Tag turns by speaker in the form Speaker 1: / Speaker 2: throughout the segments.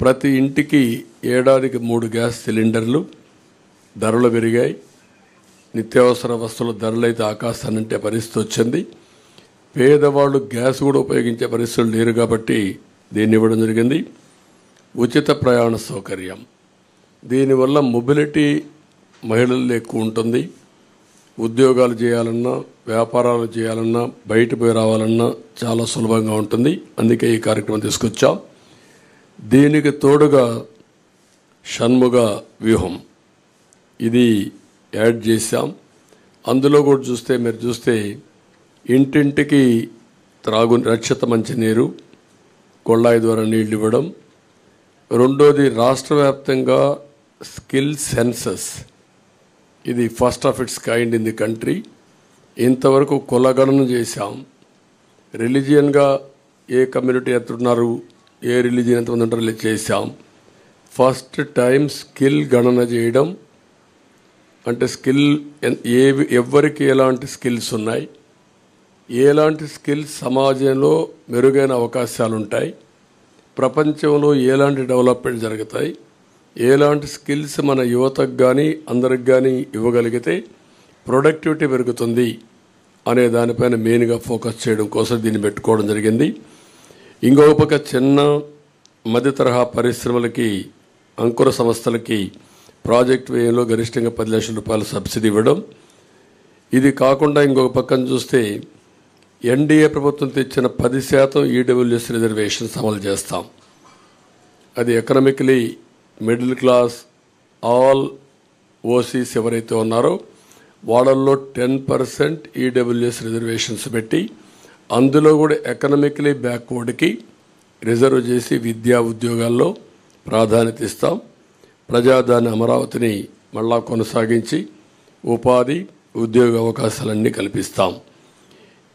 Speaker 1: ప్రతి ఇంటికి ఏడాదికి 3 గ్యాస్ సిలిండర్లు ధరలు పెరిగాయి. నిత్యావసర వస్తువుల ధరలు అయితే ఆకాశానంటే పరిస్థితి వచ్చింది. పేదవాళ్ళు గ్యాస్ కూడా ఉపయోగించే పరిస్థితులు లేరు కాబట్టి దీన్ని ఇవ్వడం జరిగింది. ఉచిత ప్రయాణ సౌకర్యం, దీనివల్ల మొబిలిటీ మహిళల్లో ఎక్కువ ఉంటుంది. ఉద్యోగాలు చేయాలన్నా, వ్యాపారాలు చేయాలన్నా, బయట పోయి రావాలన్నా చాలా సులభంగా ఉంటుంది. అందుకే ఈ కార్యక్రమం తీసుకొచ్చాం. దీనికి తోడుగా షణ్ముగ వ్యూహం ఇది యాడ్ చేశాం. అందులో కూడా మీరు చూస్తే ఇంటింటికి రక్షిత మంచినీరు, కొళ్ళాయి ద్వారా నీళ్లు ఇవ్వడం. రెండోది రాష్ట్ర వ్యాప్తంగా స్కిల్ సెన్సస్, ఇది first of it's kind in the country. ఇంతవరకు కులగణన చేశాం. రిలీజియన్గా ఏ కమ్యూనిటీ ఎంత ఉన్నారు, ఏ రిలీజియన్ ఎంతమంది ఉంటారో చేశాం. ఫస్ట్ టైం స్కిల్ గణన చేయడం, అంటే స్కిల్ ఎవరికి ఎలాంటి స్కిల్స్ ఉన్నాయి, ఎలాంటి స్కిల్స్ సమాజంలో మెరుగైన అవకాశాలు ఉంటాయి, ప్రపంచంలో ఎలాంటి డెవలప్మెంట్ జరుగుతాయి, ఎలాంటి స్కిల్స్ మన యువతకు కానీ అందరికి కానీ ఇవ్వగలిగితే ప్రొడక్టివిటీ పెరుగుతుంది అనే దానిపైన మెయిన్గా ఫోకస్ చేయడం కోసం దీన్ని పెట్టుకోవడం జరిగింది. ఇంకొక పక్క చిన్న మధ్య తరహా పరిశ్రమలకి, అంకుర సంస్థలకి ప్రాజెక్ట్ వ్యయంలో గరిష్టంగా 10 లక్షల రూపాయల సబ్సిడీ ఇవ్వడం. ఇది కాకుండా ఇంకొక పక్కన చూస్తే ఎన్డీఏ ప్రభుత్వం తెచ్చిన 10% ఈడబ్ల్యూఎస్ రిజర్వేషన్స్ అమలు చేస్తాం. అది economically middle class, all OCs ఎవరైతే ఉన్నారో వాళ్ళల్లో 10% ఈడబ్ల్యూఎస్ రిజర్వేషన్స్ పెట్టి అందులో కూడా ఎకనామికలీ బ్యాక్వర్డ్కి రిజర్వ్ చేసి విద్యా ఉద్యోగాల్లో ప్రాధాన్యత ఇస్తాం. ప్రజాదాని అమరావతిని మళ్ళా కొనసాగించి ఉపాధి ఉద్యోగ అవకాశాలన్నీ కల్పిస్తాం.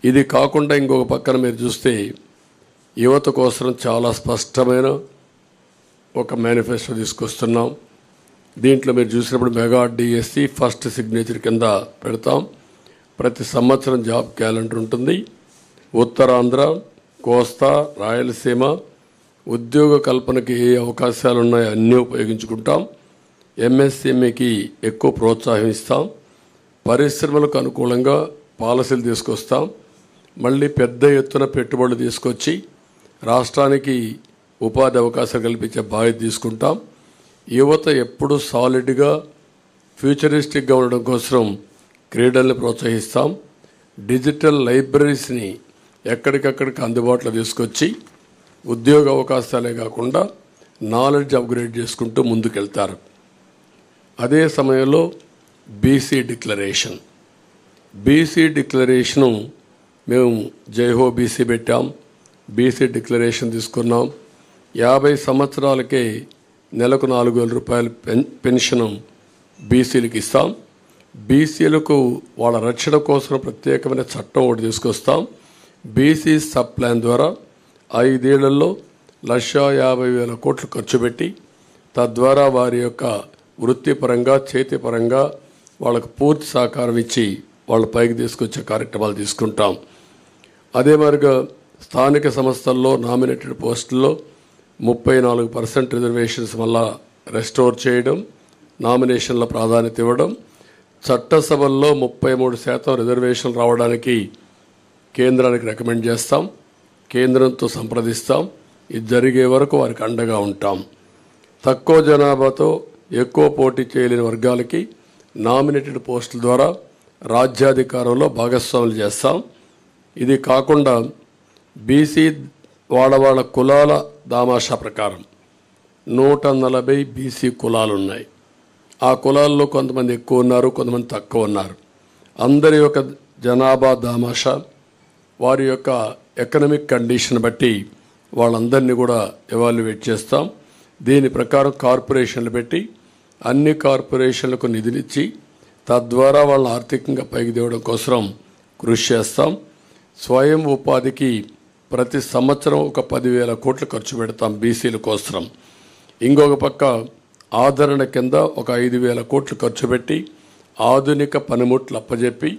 Speaker 1: ఇది కాకుండా ఇంకొక పక్కన మీరు చూస్తే యువత కోసం చాలా స్పష్టమైన ఒక మేనిఫెస్టో తీసుకొస్తున్నాం. దీంట్లో మీరు చూసినప్పుడు మెగా డిఎస్సి ఫస్ట్ సిగ్నేచర్ కింద పెడతాం. ప్రతి సంవత్సరం జాబ్ క్యాలెండర్ ఉంటుంది. ఉత్తరాంధ్ర, కోస్తా, రాయలసీమ ఉద్యోగ కల్పనకి ఏ అవకాశాలు ఉన్నాయో అన్నీ ఉపయోగించుకుంటాం. ఎంఎస్ఎంఈకి ఎక్కువ ప్రోత్సాహం ఇస్తాం. పరిశ్రమలకు అనుకూలంగా పాలసీలు తీసుకొస్తాం. మళ్ళీ పెద్ద ఎత్తున పెట్టుబడులు తీసుకొచ్చి రాష్ట్రానికి ఉపాధి అవకాశాలు కల్పించే బాధ్యత తీసుకుంటాం. యువత ఎప్పుడు సాలిడ్గా ఫ్యూచరిస్టిక్గా ఉండడం కోసం క్రీడల్ని ప్రోత్సహిస్తాం. డిజిటల్ లైబ్రరీస్ని ఎక్కడికక్కడికి అందుబాటులో తీసుకొచ్చి ఉద్యోగ అవకాశాలే కాకుండా నాలెడ్జ్ అప్గ్రేడ్ చేసుకుంటూ ముందుకెళ్తారు. అదే సమయంలో బీసీ డిక్లరేషను మేము జైహో బీసీ పెట్టాం. బీసీ డిక్లరేషన్ తీసుకున్నాం. 50 సంవత్సరాలకే నెలకు 4,000 రూపాయల పెన్షన్ బీసీలకు ఇస్తాం. బీసీలకు వాళ్ళ రక్షణ కోసం ప్రత్యేకమైన చట్టం ఒకటి తీసుకొస్తాం. బీసీ సబ్ ప్లాన్ ద్వారా 5 ఏళ్లలో 1,50,000 కోట్లు ఖర్చు పెట్టి తద్వారా వారి యొక్క వృత్తిపరంగా, చేతిపరంగా వాళ్ళకు పూర్తి సహకారం ఇచ్చి వాళ్ళ పైకి తీసుకొచ్చే కార్యక్రమాలు తీసుకుంటాం. అదే మరిగా స్థానిక సంస్థల్లో నామినేటెడ్ పోస్టుల్లో 34% రిజర్వేషన్స్ వల్ల రెస్టోర్ చేయడం, నామినేషన్ల ప్రాధాన్యత ఇవ్వడం, చట్టసభల్లో 33% రిజర్వేషన్లు రావడానికి కేంద్రానికి రికమెండ్ చేస్తాం. కేంద్రంతో సంప్రదిస్తాం. ఇది జరిగే వరకు వారికి అండగా ఉంటాం. తక్కువ జనాభాతో ఎక్కువ పోటీ చేయలేని వర్గాలకి నామినేటెడ్ పోస్టుల ద్వారా రాజ్యాధికారంలో భాగస్వాములు చేస్తాం. ఇది కాకుండా బీసీ వాళ్ళ కులాల దామాషా ప్రకారం 140 బీసీ కులాలు ఉన్నాయి. ఆ కులాల్లో కొంతమంది ఎక్కువ ఉన్నారు, కొంతమంది తక్కువ ఉన్నారు. అందరి యొక్క జనాభా దామాషా, వారి యొక్క ఎకనామిక్ కండిషన్ బట్టి వాళ్ళందరినీ కూడా ఎవాల్యుయేట్ చేస్తాం. దీని ప్రకారం కార్పొరేషన్లు పెట్టి అన్ని కార్పొరేషన్లకు నిధులిచ్చి తద్వారా వాళ్ళని ఆర్థికంగా పైకి తేవడం కోసం కృషి చేస్తాం. స్వయం ఉపాధికి ప్రతి సంవత్సరం ఒక 10,000 కోట్లు ఖర్చు పెడతాం బీసీల కోసం. ఇంకొక పక్క ఆదరణ కింద ఒక 5,000 కోట్లు ఖర్చు పెట్టి ఆధునిక పనిముట్లు అప్పజెప్పి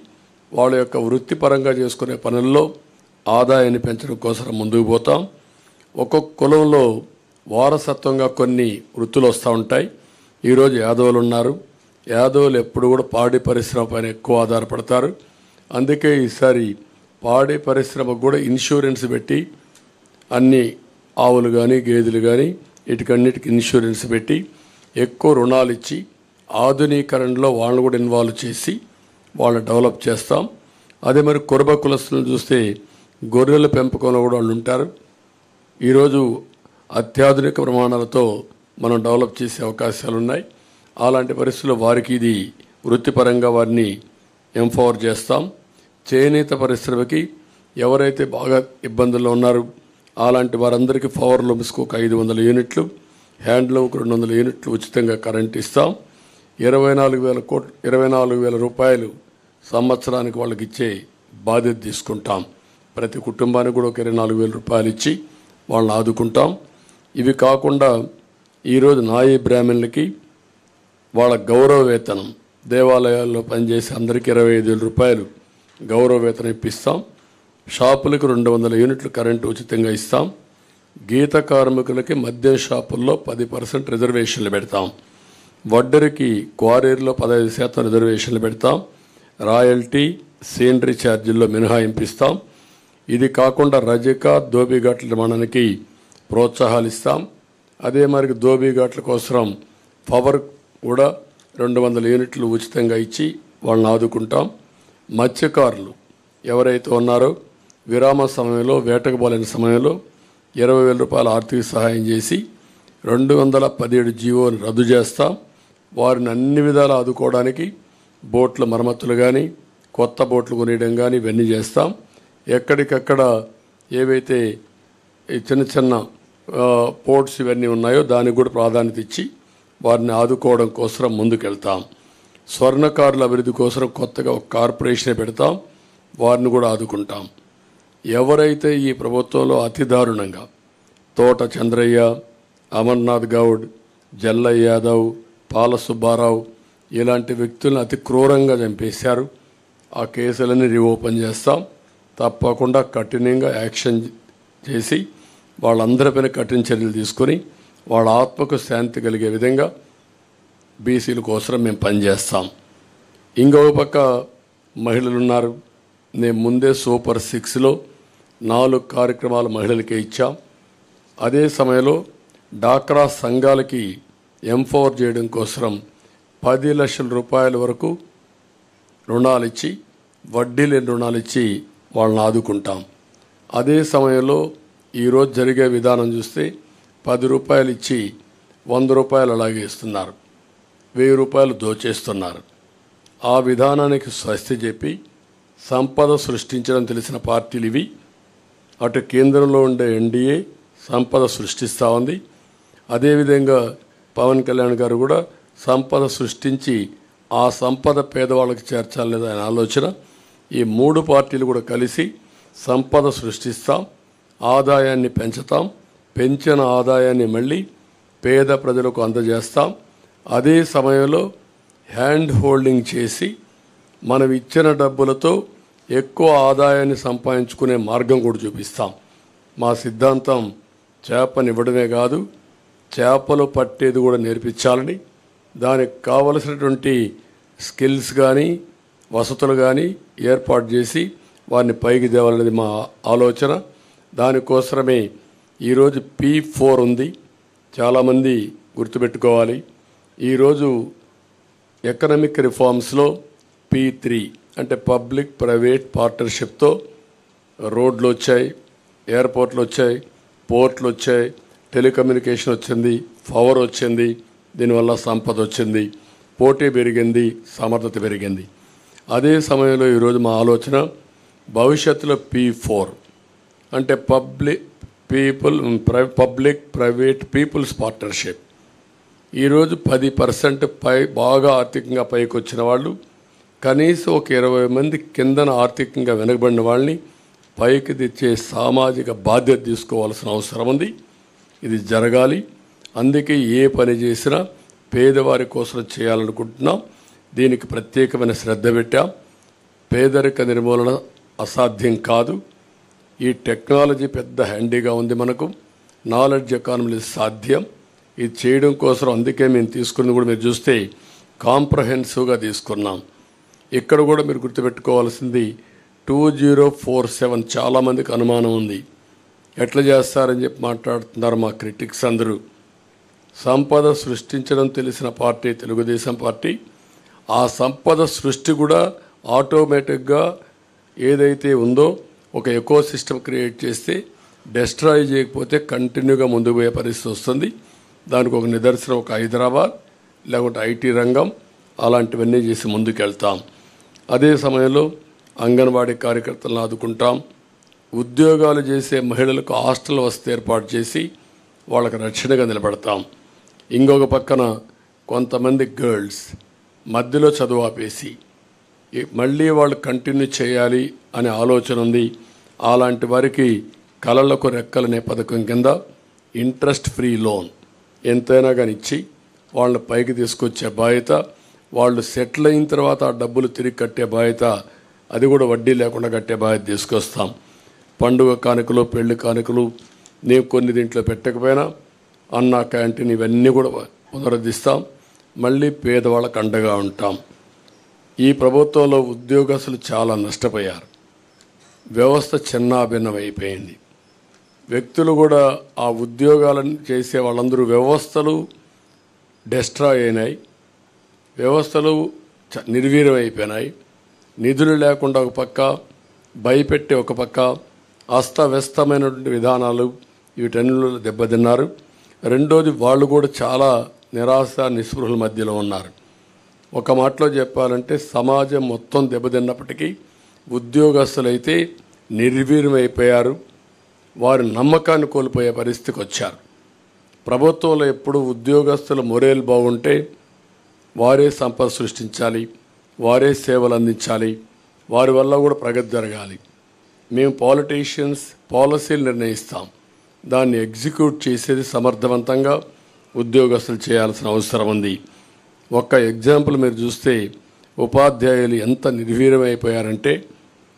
Speaker 1: వాళ్ళ యొక్క వృత్తిపరంగా చేసుకునే పనుల్లో ఆదాయాన్ని పెంచడం కోసం ముందుకు పోతాం. ఒక్కొక్క కులంలో వారసత్వంగా కొన్ని వృత్తులు వస్తూ ఉంటాయి. ఈరోజు యాదవులు ఉన్నారు. యాదవులు ఎప్పుడు కూడా పాడి పరిశ్రమ పైన ఎక్కువ ఆధారపడతారు. అందుకే ఈసారి పాడి పరిశ్రమకు కూడా ఇన్సూరెన్స్ పెట్టి అన్ని ఆవులు కానీ గేదెలు కానీ వీటికన్నిటికి ఇన్సూరెన్స్ పెట్టి ఎక్కువ రుణాలు ఇచ్చి ఆధునీకరణలో వాళ్ళని కూడా ఇన్వాల్వ్ చేసి వాళ్ళని డెవలప్ చేస్తాం. అదే మరి కురబ కులస్తులను చూస్తే గొర్రెల పెంపకంలో కూడా వాళ్ళు ఉంటారు. ఈరోజు అత్యాధునిక ప్రమాణాలతో మనం డెవలప్ చేసే అవకాశాలు ఉన్నాయి. అలాంటి పరిస్థితుల్లో వారికి ఇది వృత్తిపరంగా వారిని ఎంపవర్ చేస్తాం. చేనేత పరిశ్రమకి ఎవరైతే బాగా ఇబ్బందుల్లో ఉన్నారో అలాంటి వారందరికీ పవర్ లూమ్స్కు ఒక 500 యూనిట్లు, హ్యాండ్లూమ్కి 200 యూనిట్లు ఉచితంగా కరెంట్ ఇస్తాం. 24,000 రూపాయలు సంవత్సరానికి వాళ్ళకి ఇచ్చే బాధ్యత తీసుకుంటాం. ప్రతి కుటుంబానికి కూడా ఒక 24,000 రూపాయలు ఇచ్చి వాళ్ళని ఆదుకుంటాం. ఇవి కాకుండా ఈరోజు నాయీ బ్రాహ్మణులకి వాళ్ళ గౌరవ వేతనం, దేవాలయాల్లో పనిచేసే అందరికీ 25,000 రూపాయలు గౌరవ వేతనం ఇప్పిస్తాం. షాపులకు 200 యూనిట్లు కరెంటు ఉచితంగా ఇస్తాం. గీత కార్మికులకి మద్యం షాపుల్లో 10% రిజర్వేషన్లు పెడతాం. వడ్డరికి క్వారీల్లో 15% రిజర్వేషన్లు పెడతాం. రాయల్టీ, సీనరీ ఛార్జీల్లో మినహాయింపు ఇస్తాం. ఇది కాకుండా రజక, దోబిఘాట్ల నిర్మాణానికి ప్రోత్సాహాలు ఇస్తాం. అదే మరి దోబిఘాట్ల కోసం పవర్ కూడా 200 యూనిట్లు ఉచితంగా ఇచ్చి వాళ్ళని ఆదుకుంటాం. మత్స్యకారులు ఎవరైతే ఉన్నారో విరామ సమయంలో, వేటకు పోలేని సమయంలో 20,000 రూపాయల ఆర్థిక సహాయం చేసి 217 జీవోని రద్దు చేస్తాం. వారిని అన్ని విధాలు ఆదుకోవడానికి బోట్ల మరమ్మతులు కానీ, కొత్త బోట్లు కొనియడం కానీ ఇవన్నీ చేస్తాం. ఎక్కడికక్కడ ఏవైతే ఈ చిన్న చిన్న పోర్ట్స్ ఇవన్నీ ఉన్నాయో దానికి కూడా ప్రాధాన్యత ఇచ్చి వారిని ఆదుకోవడం కోసం ముందుకెళ్తాం. స్వర్ణకారుల అభివృద్ధి కోసం కొత్తగా ఒక కార్పొరేషన్ పెడతాం. వారిని కూడా ఆదుకుంటాం. ఎవరైతే ఈ ప్రభుత్వంలో అతి దారుణంగా తోట చంద్రయ్య, అమర్నాథ్ గౌడ్, జల్లయ్య యాదవ్, పాల సుబ్బారావు ఇలాంటి వ్యక్తులను అతి క్రూరంగా చంపేశారు, ఆ కేసులన్నీ రీఓపెన్ చేస్తాం. తప్పకుండా కఠినంగా యాక్షన్ చేసి వాళ్ళందరిపైన కఠిన చర్యలు తీసుకొని వాళ్ళ ఆత్మకు శాంతి కలిగే విధంగా బీసీల కోసం మేము పనిచేస్తాం. ఇంకొక పక్క మహిళలు ఉన్నారు. నేను ముందే సూపర్ 6లో 4 కార్యక్రమాలు మహిళలకే ఇచ్చాం. అదే సమయంలో డాక్రా సంఘాలకి ఎంపవర్ చేయడం కోసం 10 లక్షల రూపాయల వరకు రుణాలు ఇచ్చి, వడ్డీ లేని రుణాలు ఇచ్చి వాళ్ళని ఆదుకుంటాం. అదే సమయంలో ఈరోజు జరిగే విధానం చూస్తే 10 రూపాయలు ఇచ్చి 100 రూపాయలు అలాగే ఇస్తున్నారు, 1000 రూపాయలు దోచేస్తున్నారు. ఆ విధానానికి స్వస్తి చెప్పి సంపద సృష్టించడం తెలిసిన పార్టీలు ఇవి. అటు కేంద్రంలో ఉండే ఎన్డీఏ సంపద సృష్టిస్తూ ఉంది. అదేవిధంగా పవన్ కళ్యాణ్ గారు కూడా సంపద సృష్టించి ఆ సంపద పేదవాళ్ళకి చేర్చాలనేది ఆయన ఆలోచన. ఈ 3 పార్టీలు కూడా కలిసి సంపద సృష్టిస్తాం, ఆదాయాన్ని పెంచుతాం, పెంచిన ఆదాయాన్ని మళ్ళీ పేద ప్రజలకు అందజేస్తాం. అదే సమయంలో హ్యాండ్ హోల్డింగ్ చేసి మనం ఇచ్చిన డబ్బులతో ఎక్కువ ఆదాయాన్ని సంపాదించుకునే మార్గం కూడా చూపిస్తాం. మా సిద్ధాంతం చేపనివ్వడమే కాదు, చేపలు పట్టేది కూడా నేర్పించాలని, దానికి కావలసినటువంటి స్కిల్స్ కానీ వసతులు కానీ ఏర్పాటు చేసి వారిని పైకి తేవాలనేది మా ఆలోచన. దానికోసమే ఈరోజు P4 ఉంది. చాలామంది గుర్తుపెట్టుకోవాలి. ఈరోజు ఎకనామిక్ రిఫార్మ్స్లో P3 అంటే పబ్లిక్ ప్రైవేట్ పార్ట్నర్షిప్తో రోడ్లు వచ్చాయి, ఎయిర్పోర్ట్లు వచ్చాయి, పోర్ట్లు వచ్చాయి, టెలికమ్యూనికేషన్ వచ్చింది, పవర్ వచ్చింది. దీనివల్ల సంపద వచ్చింది, పోటీ పెరిగింది, సమర్థత పెరిగింది. అదే సమయంలో ఈరోజు మా ఆలోచన భవిష్యత్తులో P4 అంటే పబ్లిక్ ప్రైవేట్ పీపుల్స్ పార్ట్నర్షిప్. ఈరోజు 10% పై బాగా ఆర్థికంగా పైకి వచ్చిన వాళ్ళు, కనీసం ఒక 20 మంది కిందన ఆర్థికంగా వెనుకబడిన వాళ్ళని పైకి తెచ్చే సామాజిక బాధ్యత తీసుకోవాల్సిన అవసరం ఉంది. ఇది జరగాలి. అందుకే ఏ పని చేసినా పేదవారి కోసం చేయాలనుకుంటున్నాం. దీనికి ప్రత్యేకమైన శ్రద్ధ పెట్టాం. పేదరిక నిర్మూలన అసాధ్యం కాదు. ఈ టెక్నాలజీ పెద్ద హ్యాండీగా ఉంది మనకు. నాలెడ్జ్ ఎకానమీ సాధ్యం. ఇది చేయడం కోసం అందుకే మేము తీసుకున్నది కూడా మీరు చూస్తే కాంప్రహెన్సివ్గా తీసుకున్నాం. ఇక్కడ కూడా మీరు గుర్తుపెట్టుకోవాల్సింది 2047 చాలామందికి అనుమానం ఉంది. ఎట్లా చేస్తారని చెప్పి మాట్లాడుతున్నారు మా క్రిటిక్స్ అందరూ. సంపద సృష్టించడం తెలిసిన పార్టీ తెలుగుదేశం పార్టీ. ఆ సంపద సృష్టి కూడా ఆటోమేటిక్గా ఏదైతే ఉందో ఒక ఎకో సిస్టమ్ క్రియేట్ చేస్తే డెస్ట్రాయ్ చేయకపోతే కంటిన్యూగా ముందుకు పోయే పరిస్థితి వస్తుంది. దానికి ఒక నిదర్శనం ఒక హైదరాబాద్, లేకుంటే ఐటీ రంగం, అలాంటివన్నీ చేసి ముందుకు వెళ్తాం. అదే సమయంలో అంగన్వాడీ కార్యకర్తలను ఆదుకుంటాం. ఉద్యోగాలు చేసే మహిళలకు హాస్టల్ వసతి ఏర్పాటు చేసి వాళ్ళకి రక్షణగా నిలబడతాం. ఇంకొక పక్కన కొంతమంది గర్ల్స్ మధ్యలో చదువు ఆపేసి మళ్ళీ వాళ్ళు కంటిన్యూ చేయాలి అనే ఆలోచన ఉంది. అలాంటి వారికి కళలకు రెక్కలనే పథకం కింద ఇంట్రెస్ట్ ఫ్రీ లోన్ ఎంతైనా కానీ ఇచ్చి వాళ్ళని పైకి తీసుకొచ్చే బాధ్యత, వాళ్ళు సెటిల్ అయిన తర్వాత ఆ డబ్బులు తిరిగి కట్టే బాధ్యత, అది కూడా వడ్డీ లేకుండా కట్టే బాధ్యత తీసుకొస్తాం. పండుగ కానుకలు, పెళ్లి కానుకలు నేను కొన్ని దీంట్లో పెట్టకపోయినా అన్న క్యాంటీన్ ఇవన్నీ కూడా పునరుద్ధరిస్తాం. మళ్ళీ పేదవాళ్ళకు అండగా ఉంటాం. ఈ ప్రభుత్వంలో ఉద్యోగస్తులు చాలా నష్టపోయారు. వ్యవస్థ చిన్నాభిన్నమైపోయింది. వ్యక్తులు కూడా ఆ ఉద్యోగాలను చేసే వాళ్ళందరూ వ్యవస్థలు డెస్ట్రాయ్ అయినాయి. వ్యవస్థలు నిర్వీర్యమైపోయినాయి. నిధులు లేకుండా ఒక పక్క, భయపెట్టి ఒక పక్క, అస్తవ్యస్తమైనటువంటి విధానాలు వీటన్నిటిలో దెబ్బతిన్నారు. రెండోది వాళ్ళు కూడా చాలా నిరాశ నిస్పృహల మధ్యలో ఉన్నారు. ఒక మాటలో చెప్పాలంటే సమాజం మొత్తం దెబ్బతిన్నప్పటికీ ఉద్యోగస్తులైతే నిర్వీర్యమైపోయారు. వారి నమ్మకాన్ని కోల్పోయే పరిస్థితికి వచ్చారు. ప్రభుత్వంలో ఎప్పుడు ఉద్యోగస్తుల మొరేలు బాగుంటే వారే సంపద సృష్టించాలి, వారే సేవలు అందించాలి, వారి వల్ల కూడా ప్రగతి జరగాలి. మేము పాలిటీషియన్స్ పాలసీలు నిర్ణయిస్తాం, దాన్ని ఎగ్జిక్యూట్ చేసేది సమర్థవంతంగా ఉద్యోగస్తులు చేయాల్సిన అవసరం ఉంది. ఒక్క ఎగ్జాంపుల్ మీరు చూస్తే ఉపాధ్యాయులు ఎంత నిర్వీర్యమైపోయారంటే,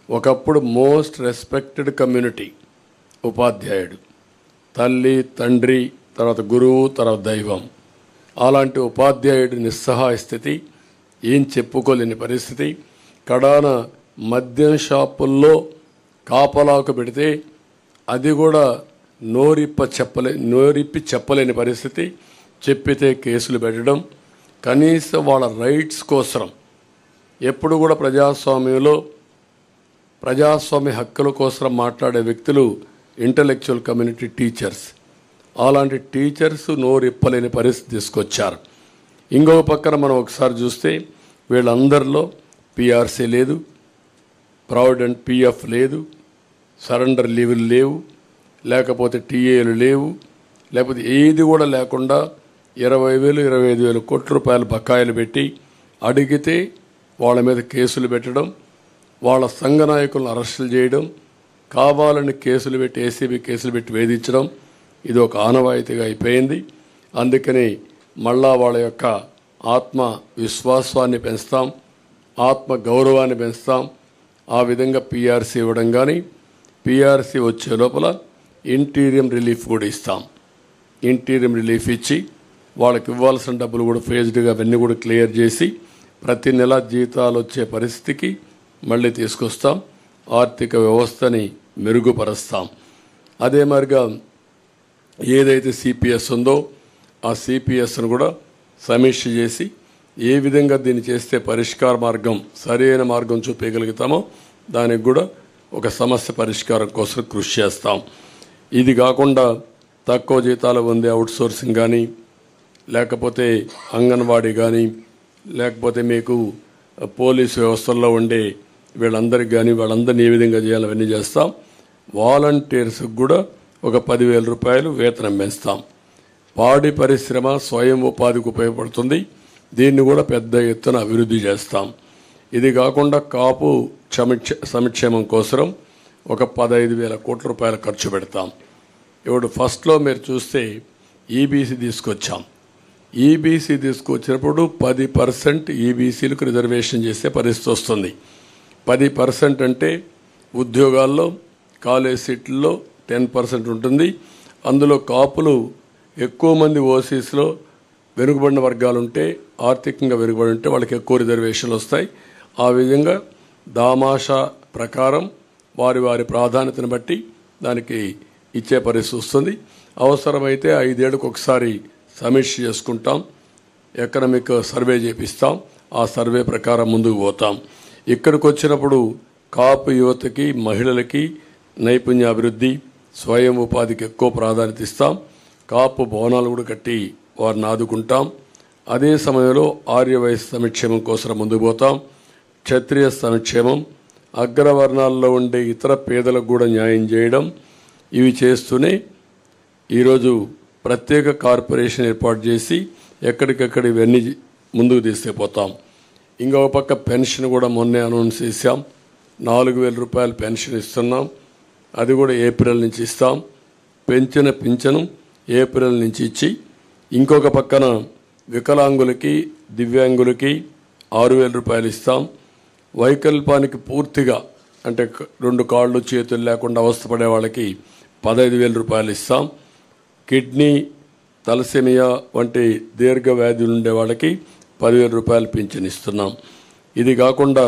Speaker 1: ఒకప్పుడు మోస్ట్ రెస్పెక్టెడ్ కమ్యూనిటీ ఉపాధ్యాయుడు, తల్లి తండ్రి తర్వాత గురువు తర్వాత దైవం. అలాంటి ఉపాధ్యాయుడి నిస్సహాయ స్థితి, ఏం చెప్పుకోలేని పరిస్థితి. కడాన మద్యం షాపుల్లో కాపలాకు పెడితే అది కూడా నోరిప్పి చెప్పలేని పరిస్థితి. చెప్పితే కేసులు పెట్టడం. కనీసం వాళ్ళ రైట్స్ కోసం ఎప్పుడు కూడా ప్రజాస్వామ్యంలో ప్రజాస్వామ్య హక్కుల కోసం మాట్లాడే వ్యక్తులు ఇంటలెక్చువల్ కమ్యూనిటీ టీచర్స్. అలాంటి టీచర్స్ నోరిప్పలేని పరిస్థితి తీసుకొచ్చారు. ఇంకొక పక్కన మనం ఒకసారి చూస్తే వీళ్ళందరిలో పిఆర్సీ లేదు, ప్రావిడెంట్ పిఎఫ్ లేదు, సరెండర్ లీవులు లేవు, లేకపోతే టీఏలు లేవు, లేకపోతే ఏది కూడా లేకుండా 20,000 25,000 కోట్ల రూపాయల బకాయిలు పెట్టి అడిగితే వాళ్ళ మీద కేసులు పెట్టడం, వాళ్ళ సంఘ నాయకులను అరెస్టులు చేయడం, కావాలని కేసులు పెట్టి ఏసీబీ కేసులు పెట్టి వేధించడం, ఇది ఒక ఆనవాయితీగా అయిపోయింది. అందుకని మళ్ళా వాళ్ళ యొక్క ఆత్మ విశ్వాసాన్ని పెంచుతాం, ఆత్మ గౌరవాన్ని పెంచుతాం. ఆ విధంగా పీఆర్సీ ఇవ్వడం కానీ, పీఆర్సీ వచ్చే లోపల ఇంటీరియం రిలీఫ్ కూడా ఇస్తాం. ఇంటీరియం రిలీఫ్ ఇచ్చి వాళ్ళకి ఇవ్వాల్సిన డబ్బులు కూడా ఫేజ్డ్గా అవన్నీ కూడా క్లియర్ చేసి ప్రతి నెల జీతాలు వచ్చే పరిస్థితికి మళ్ళీ తీసుకొస్తాం. ఆర్థిక వ్యవస్థని మెరుగుపరుస్తాం. అదే మరిగా ఏదైతే సిపిఎస్ ఉందో ఆ సిపిఎస్ను కూడా సమీక్ష చేసి ఏ విధంగా దీన్ని చేస్తే పరిష్కార మార్గం సరైన మార్గం చూపించగలుగుతామో దానికి కూడా ఒక సమస్య పరిష్కారం కోసం కృషి చేస్తాం. ఇది కాకుండా తక్కువ జీతాలు పొందే అవుట్సోర్సింగ్ కానీ, లేకపోతే అంగన్వాడీ కానీ, లేకపోతే మీకు పోలీసు వ్యవస్థల్లో ఉండే వీళ్ళందరికీ కానీ వాళ్ళందరినీ ఏ విధంగా చేయాలి అవన్నీ చేస్తాం. వాలంటీర్స్కి కూడా ఒక 10,000 రూపాయలు వేతనం పెంచుతాం. పాడి పరిశ్రమ స్వయం ఉపాధికి ఉపయోగపడుతుంది. దీన్ని కూడా పెద్ద ఎత్తున అభివృద్ధి చేస్తాం. ఇది కాకుండా కాపు సంక్షేమం కోసం ఒక 15,000 కోట్ల రూపాయలు ఖర్చు పెడతాం. ఇప్పుడు ఫస్ట్లో మీరు చూస్తే ఈబీసీ తీసుకొచ్చాం. ఈబీసీ తీసుకొచ్చినప్పుడు 10% ఈబీసీలకు రిజర్వేషన్ చేసే పరిస్థితి వస్తుంది. 10% అంటే ఉద్యోగాల్లో కాలేజ్ సీట్లలో 10% ఉంటుంది. అందులో కాపులు ఎక్కువ మంది ఓసీస్లో వెనుకబడిన వర్గాలు ఉంటే, ఆర్థికంగా వెనుకబడి ఉంటే వాళ్ళకి ఎక్కువ రిజర్వేషన్లు వస్తాయి. ఆ విధంగా దామాషా ప్రకారం వారి వారి ప్రాధాన్యతను బట్టి దానికి ఇచ్చే పరిస్థితి వస్తుంది. అవసరమైతే 5 ఏళ్లకు ఒకసారి సమీక్ష చేసుకుంటాం, ఎకనామిక్ సర్వే చేపిస్తాం. ఆ సర్వే ప్రకారం ముందుకు పోతాం. ఇక్కడికి వచ్చినప్పుడు కాపు యువతకి, మహిళలకి నైపుణ్యాభివృద్ధి, స్వయం ఉపాధికి ఎక్కువ ప్రాధాన్యత ఇస్తాం. కాపు భవనాలు కూడా కట్టి వారిని ఆదుకుంటాం. అదే సమయంలో ఆర్యవైశ్య సంక్షేమం కోసం ముందుకు పోతాం. క్షత్రియ సంక్షేమం, అగ్రవర్ణాల్లో ఉండే ఇతర పేదలకు కూడా న్యాయం చేయడం, ఇవి చేస్తూనే ఈరోజు ప్రత్యేక కార్పొరేషన్ ఏర్పాటు చేసి ఎక్కడికెక్కడ ఇవన్నీ ముందుకు తీసుకుపోతాం. ఇంకొక పక్క పెన్షన్ కూడా మొన్నే అనౌన్స్ చేశాం. 4,000 రూపాయలు పెన్షన్ ఇస్తున్నాం. అది కూడా ఏప్రిల్ నుంచి ఇస్తాం. పెంచిన పింఛను ఏప్రిల్ నుంచి ఇచ్చి, ఇంకొక పక్కన వికలాంగులకి, దివ్యాంగులకి 6,000 రూపాయలు ఇస్తాం. వైకల్పానికి పూర్తిగా అంటే 2 కాళ్ళు చేతులు లేకుండా అవస్థపడే వాళ్ళకి 15,000 రూపాయలు ఇస్తాం. కిడ్నీ, తలసేమియా వంటి దీర్ఘ వ్యాధులు ఉండే వాళ్ళకి 10,000 రూపాయలు పింఛన్ ఇస్తున్నాం. ఇది కాకుండా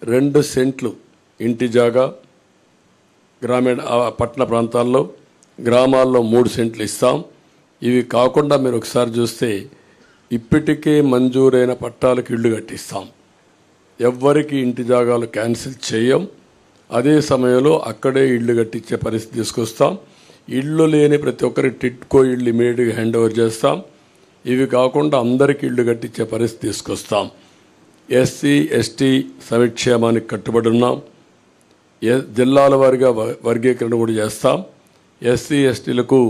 Speaker 1: 2 సెంట్లు ఇంటి జాగా గ్రామీణ పట్టణ ప్రాంతాల్లో, గ్రామాల్లో 3 సెంట్లు ఇస్తాం. ఇవి కాకుండా మీరు ఒకసారి చూస్తే ఇప్పటికే మంజూరైన పట్టాలకు ఇళ్లు కట్టిస్తాం. ఎవ్వరికి ఇంటి జాగాలు క్యాన్సిల్ చేయం. అదే సమయంలో అక్కడే ఇళ్లు కట్టించే పరిస్థితి తీసుకొస్తాం. ఇళ్ళు లేని ప్రతి ఒక్కరికి టిట్కో ఇళ్ళు ఇమీడియట్గా హ్యాండ్ ఓవర్ చేస్తాం. ఇవి కాకుండా అందరికీ ఇళ్ళు కట్టించే పరిస్థితి తీసుకొస్తాం. ఎస్సీ ఎస్టీ సంక్షేమానికి కట్టుబడి ఉన్నాం. జిల్లాల వారీగా వర్గీకరణ కూడా చేస్తాం. ఎస్సీ ఎస్టీలకు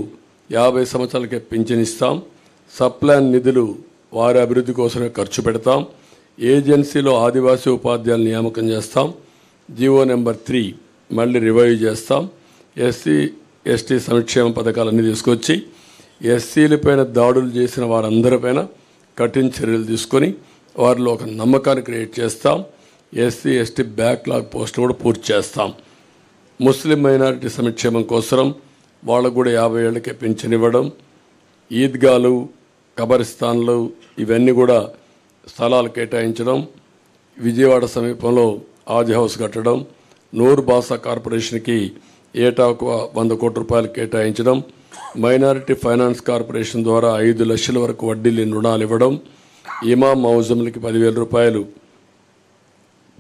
Speaker 1: 50 సంవత్సరాలకే పింఛన్ ఇస్తాం. సప్లాన్ నిధులు వారి అభివృద్ధి కోసమే ఖర్చు పెడతాం. ఏజెన్సీలో ఆదివాసీ ఉపాధ్యాయులు నియామకం చేస్తాం. జీవో నెంబర్ 3 మళ్ళీ రివైవ్ చేస్తాం. ఎస్సీ ఎస్టీ సంక్షేమ పథకాలన్నీ తీసుకొచ్చి ఎస్సీలపైన దాడులు చేసిన వారందరిపైన కఠిన చర్యలు తీసుకొని వారిలో ఒక నమ్మకాన్ని క్రియేట్ చేస్తాం. ఎస్సీ ఎస్టీ బ్యాక్లాగ్ పోస్టులు కూడా పూర్తి చేస్తాం. ముస్లిం మైనారిటీ సంక్షేమం కోసం వాళ్ళకు కూడా 50 ఏళ్లకే పింఛన్ ఇవ్వడం, ఈద్గాలు, కబరిస్తాన్లు ఇవన్నీ కూడా స్థలాలు కేటాయించడం, విజయవాడ సమీపంలో ఆజ్ హౌస్ కట్టడం, నూర్ బాసా కార్పొరేషన్కి ఏటా 100 కోట్ల రూపాయలు కేటాయించడం, మైనారిటీ ఫైనాన్స్ కార్పొరేషన్ ద్వారా 5 లక్షల వరకు వడ్డీ లేని రుణాలు ఇవ్వడం, ఇమాం మౌజంలకి 10,000 రూపాయలు,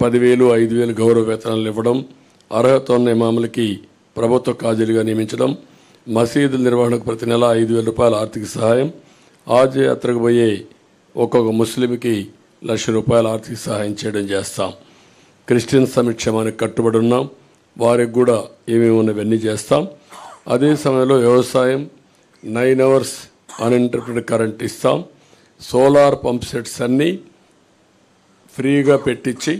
Speaker 1: 10,000, 5,000 గౌరవ వేతనాలు ఇవ్వడం, అర్హత ఉన్న ఇమాములకి ప్రభుత్వ కాజీలుగా నియమించడం, మసీదుల నిర్వహణకు ప్రతి నెల 5,000 రూపాయల ఆర్థిక సహాయం, ఆజ్ యాత్రకు పోయే ఒక్కొక్క ముస్లింకి 1,00,000 రూపాయల ఆర్థిక సహాయం చేయడం చేస్తాం. క్రిస్టియన్ సంక్షేమానికి కట్టుబడి ఉన్నాం. వారికి కూడా ఏమేమి ఉన్నవన్నీ చేస్తాం. అదే సమయంలో వ్యవసాయం 9 అవర్స్ అన్ఇంటరప్టెడ్ కరెంట్ ఇస్తాం. సోలార్ పంప్ సెట్స్ అన్నీ ఫ్రీగా పెట్టించి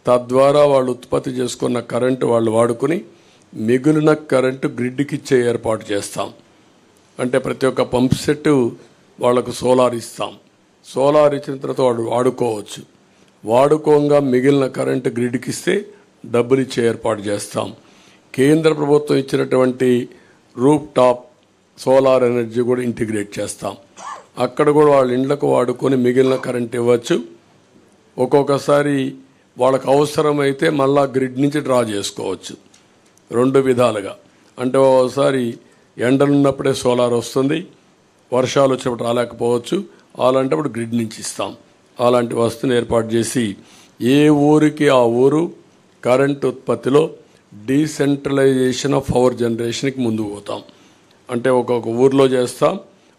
Speaker 1: తద్వారా వాళ్ళు ఉత్పత్తి చేసుకున్న కరెంటు వాళ్ళు వాడుకుని మిగిలిన కరెంటు గ్రిడ్కి ఇచ్చే ఏర్పాటు చేస్తాం. అంటే ప్రతి ఒక్క పంప్ సెట్ వాళ్లకు సోలార్ ఇస్తాం. సోలార్ ఇచ్చిన తర్వాత వాడు వాడుకోవచ్చు. వాడుకోగా మిగిలిన కరెంటు గ్రిడ్కి ఇస్తే డబ్బులు ఇచ్చే ఏర్పాటు చేస్తాం. కేంద్ర ప్రభుత్వం ఇచ్చినటువంటి రూప్ టాప్ సోలార్ ఎనర్జీ కూడా ఇంటిగ్రేట్ చేస్తాం. అక్కడ కూడా వాళ్ళ ఇండ్లకు వాడుకొని మిగిలిన కరెంట్ ఇవ్వచ్చు. ఒక్కొక్కసారి వాళ్ళకు అవసరమైతే మళ్ళా గ్రిడ్ నుంచి డ్రా చేసుకోవచ్చు. 2 విధాలుగా. అంటే ఒకసారి ఎండలున్నప్పుడే సోలార్ వస్తుంది, వర్షాలు వచ్చినప్పుడు రాలేకపోవచ్చు. అలాంటప్పుడు గ్రిడ్ నుంచి ఇస్తాం. అలాంటి వస్తువుని ఏర్పాటు చేసి ఏ ఊరికి ఆ ఊరు కరెంట్ ఉత్పత్తిలో డీసెంట్రలైజేషన్ ఆఫ్ పవర్ జనరేషన్కి ముందుకు పోతాం. అంటే ఒక్కొక్క ఊర్లో చేస్తాం.